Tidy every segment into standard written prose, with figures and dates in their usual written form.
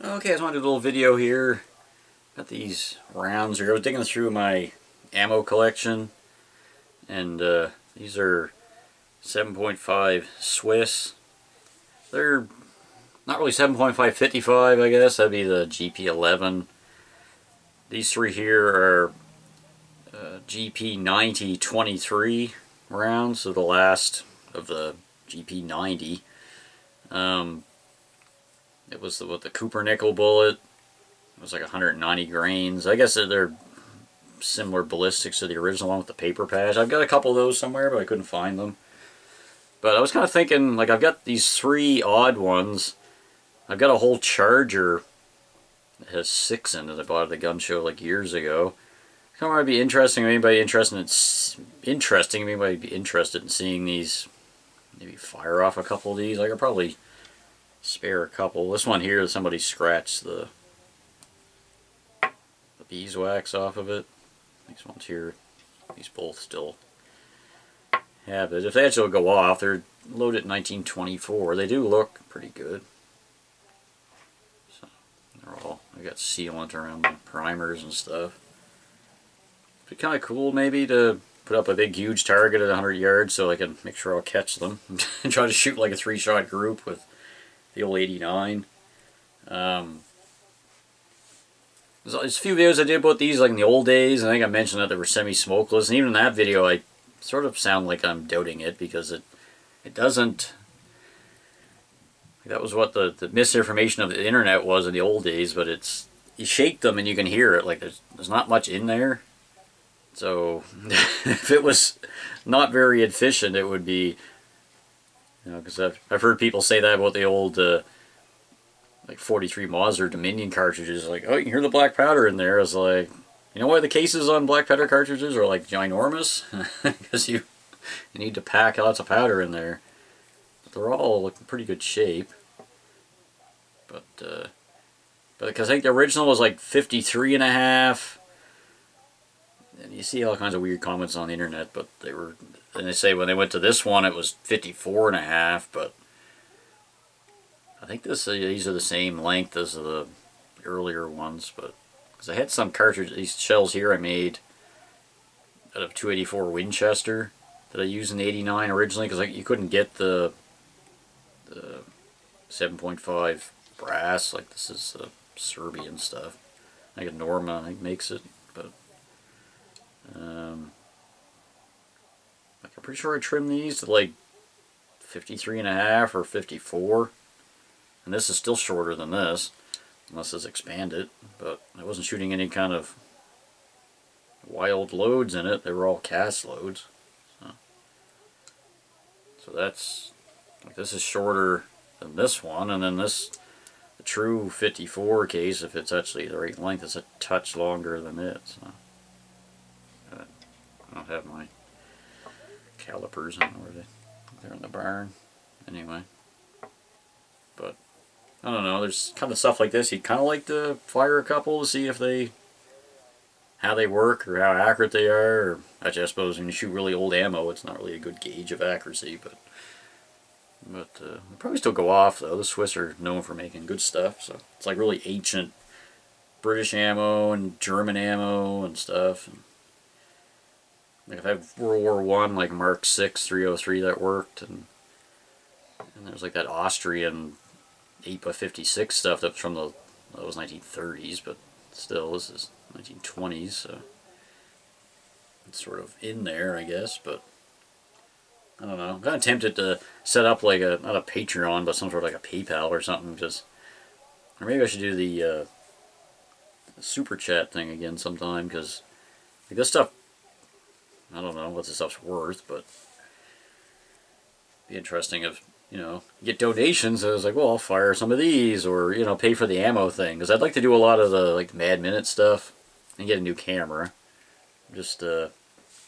Okay, I just want to do a little video here. Got these rounds here. I was digging through my ammo collection, and these are 7.5 Swiss. They're not really 7.555, I guess. That'd be the GP11. These three here are GP90 23 rounds, so the last of the GP90. It was with the Cooper nickel bullet. It was like 190 grains. I guess they're similar ballistics to the original one with the paper patch. I've got a couple of those somewhere, but I couldn't find them. But I was kind of thinking, like, I've got these three odd ones. I've got a whole Charger that has 6 in it. I bought at the gun show like years ago. It might be interesting. Anybody interested in seeing these? Maybe fire off a couple of these. I could probably spare a couple. This one here, somebody scratched the beeswax off of it. These ones here, these both still have it. If they actually go off, they're loaded 1924. They do look pretty good. So they're all, I got sealant around the primers and stuff. It'd be kind of cool maybe to put up a big huge target at 100 yards so I can make sure I'll catch them and try to shoot like a 3-shot group with the old 89. There's a few videos I did about these like in the old days. I think I mentioned that they were semi-smokeless, and even in that video I sort of sound like I'm doubting it because it doesn't. That was what the misinformation of the internet was in the old days, but it's, you shake them and you can hear it. Like there's not much in there. So if it was not very efficient, it would be, you know, because I've heard people say that about the old like 43 Mauser Dominion cartridges. Like, oh, you can hear the black powder in there. It's like, you know why the cases on black powder cartridges are like ginormous? Because you need to pack lots of powder in there. But they're all in pretty good shape. But because I think the original was like 53.5. And you see all kinds of weird comments on the internet, but they were, and they say when they went to this one it was 54.5, but I think these are the same length as the earlier ones, but because I had some cartridges, these shells here I made out of 284 Winchester that I used in the 89 originally, because you couldn't get the 7.5 brass, like this is Serbian stuff. I think Norma makes it, but like I'm pretty sure I trimmed these to like 53.5 or 54. And this is still shorter than this, unless it's expanded, but I wasn't shooting any kind of wild loads in it. They were all cast loads. So that's, like, this is shorter than this one, and then this, the true 54 case, if it's actually the right length, is a touch longer than it. So I don't have my calipers on where they're in the barn. Anyway, but I don't know, there's kind of stuff like this you'd kind of like to fire a couple to see if how they work or how accurate they are. Or, actually, I suppose when you shoot really old ammo, it's not really a good gauge of accuracy, but they'll probably still go off though. The Swiss are known for making good stuff, so it's like really ancient British ammo and German ammo and stuff. And like if I have World War I, like Mark 6 303 that worked, and there's like that Austrian 8x56 stuff that's from that was 1930s, but still this is 1920s, so it's sort of in there, I guess. But I don't know, I'm kind of tempted to set up like not a Patreon, but some sort of like a PayPal or something, or maybe I should do the super chat thing again sometime, because like this stuff, I don't know what this stuff's worth, but it'd be interesting if, you know, get donations. I was like, well, I'll fire some of these, or, you know, pay for the ammo thing, because I'd like to do a lot of the like Mad Minute stuff and get a new camera. Just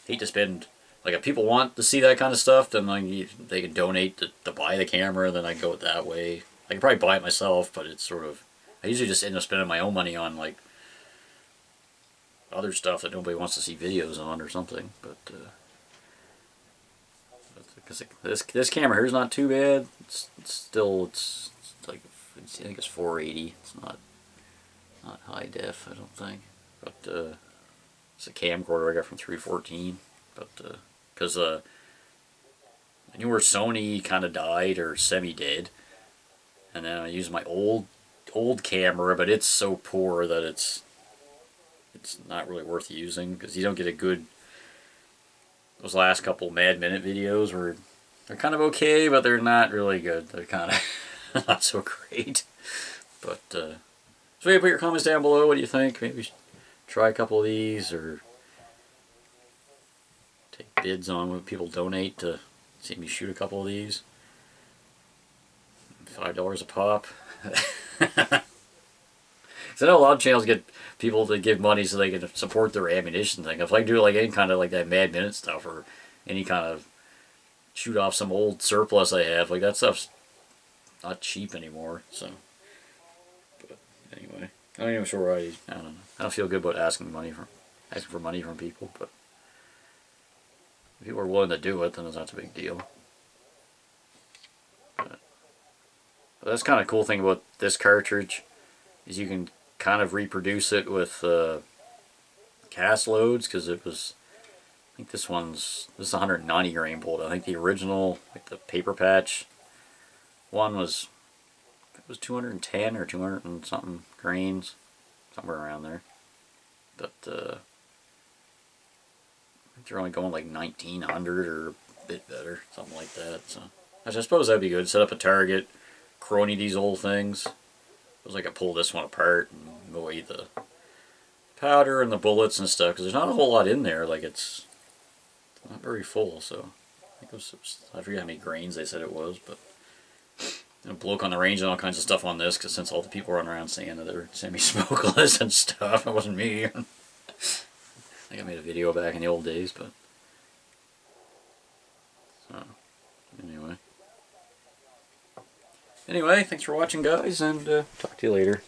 hate to spend, like, if people want to see that kind of stuff, then like they can donate to buy the camera, then I go it that way. I can probably buy it myself, but it's sort of, I usually just end up spending my own money on like other stuff that nobody wants to see videos on or something. But because this camera here is not too bad. It's like I think it's 480. It's not high def, I don't think. But it's a camcorder I got from 314. But because the newer Sony kind of died or semi-did, and then I used my old camera, but it's so poor that it's not really worth using because you don't get a good. Those last couple Mad Minute videos were they're kind of okay, but they're not really good. They're kind of not so great. But so yeah, put your comments down below. What do you think? Maybe try a couple of these or take bids on what people donate to see me shoot a couple of these. $5 a pop. I know a lot of channels get people to give money so they can support their ammunition thing. If I do like any kind of like that Mad Minute stuff or any kind of shoot off some old surplus I have, like that stuff's not cheap anymore. So, but anyway, I'm not even sure I don't know. I don't feel good about asking for money from people, but if people are willing to do it, then it's not a big deal. But that's kind of cool thing about this cartridge is you can kind of reproduce it with cast loads because it was. I think this is a 190 grain bolt. I think the original, like the paper patch one was 210 or 200 and something grains, somewhere around there. But I think they're only going like 1900 or a bit better, something like that. So I suppose that'd be good. Set up a target, crony these old things. It was like I pull this one apart and go away the powder and the bullets and stuff because there's not a whole lot in there. Like it's not very full, so I think it was I forget how many grains they said it was, but a bloke on the range and all kinds of stuff on this because since all the people run around saying that they're semi-smokeless and stuff, it wasn't me. I think I made a video back in the old days, but so anyway, thanks for watching, guys, and talk to you later.